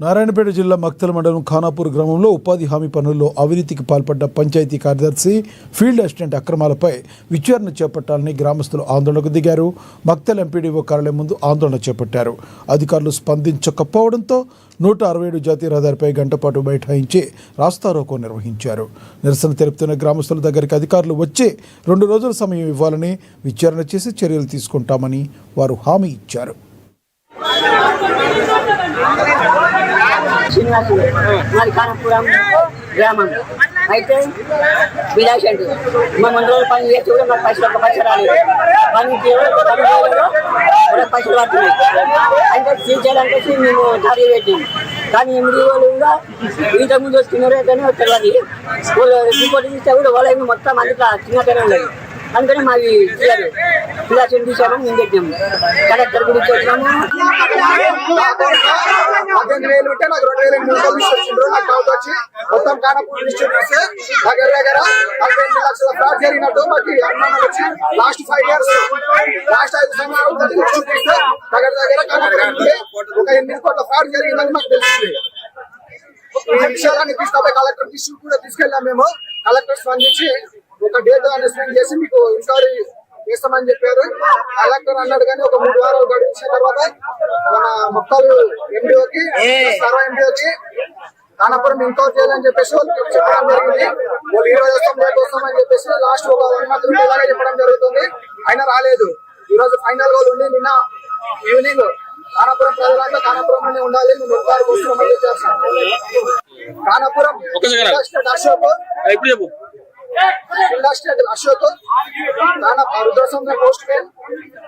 నారాయణపేట జిల్లా మక్తల్ మండలం ఖానాపూర్ గ్రామంలో ఉపాధి హామీ పనుల్లో అవినీతికి పాల్పడ్డ పంచాయతీ కార్యదర్శి ఫీల్డ్ అసిస్టెంట్ అక్రమాలపై విచారణ చేపట్టాలని గ్రామస్తులు ఆందోళనకు దిగారు. మక్తల్ ఎంపీడీఓ కార్యాలయం ముందు ఆందోళన చేపట్టారు. అధికారులు స్పందించకపోవడంతో 167 జాతీయ రహదారిపై గంటపాటు బైఠాయించి రాస్తారోకో నిర్వహించారు. నిరసన తెలుపుతున్న గ్రామస్తుల దగ్గరికి అధికారులు వచ్చి 2 రోజుల సమయం ఇవ్వాలని, విచారణ చేసి చర్యలు తీసుకుంటామని వారు హామీ ఇచ్చారు. మాది ఖానాపురం గ్రామం అయితే విలాసండి మా 2 రోజులు పని చేసి కూడా మాకు పైసలు రాలేదు. పని పైసలు పడుతున్నాయి అయితే తీర్చాలంటే మేము దారి పెట్టింది. కానీ 8 రోజులు కూడా ఇంతకుముందు వచ్చినారో తెలియదు. రిపోర్ట్ ఇస్తే కూడా వాళ్ళ మొత్తం అందులో చిన్నతనే ఉండదు. అందుకని మాది విలాసం తీసామని మేము పెట్టాము. కలెక్టర్ గురించి వచ్చినాము. 18,000 ఉంటే నాకు 2,800 నాకు అవుట్ వచ్చి మొత్తం ఖానాపూర్ డిస్ట్రిక్ట్ చూస్తే దగ్గర దగ్గర 48 లక్షల ఫ్రాడ్ జరిగినట్టు మాకు అనుమానాలు వచ్చి లాస్ట్ 5 years లాస్ట్ 5 సంవత్సరాలు చూపిస్తే దగ్గర దగ్గర ఒక 8 కోట్ల ఫ్రాడ్ జరిగిందని మాకు తెలిసింది. ఈ విషయాలన్నీ తీసుకపోయి కలెక్టర్ దృష్టికి కూడా తీసుకెళ్ళాం. మేము కలెక్టర్ స్పందించి ఒక డేట్ అనౌన్స్మెంట్ చేసి మీకు ఎంక్వైరీ చేస్తామని చెప్పారు. కలెక్టర్ అన్నాడు కానీ ఒక 3 వారాలు గడిచిన తర్వాత మన మొక్కలు ఎండిఓకి సర్వ ఎండిఓకి ఖానాపురం ఎంక్వైరీ చేయాలని చెప్పేసి చెప్పడం జరిగింది. వాళ్ళు 20 వస్తాం రేపు వస్తామని చెప్పేసి లాస్ట్ ఒక 1 month ఇలాగే చెప్పడం జరుగుతుంది. అయినా రాలేదు. ఈ రోజు ఫైనల్ గా ఉండి నిన్న ఈవినింగ్ ఖానాపురం ప్రజలంతా ఖానాపురంలోనే ఉండాలి, మేము నిర్ధారణ వస్తున్నామని చెప్పేస్తాం. Khanapuram Ashok industrial Ashok Rudrasamudra post man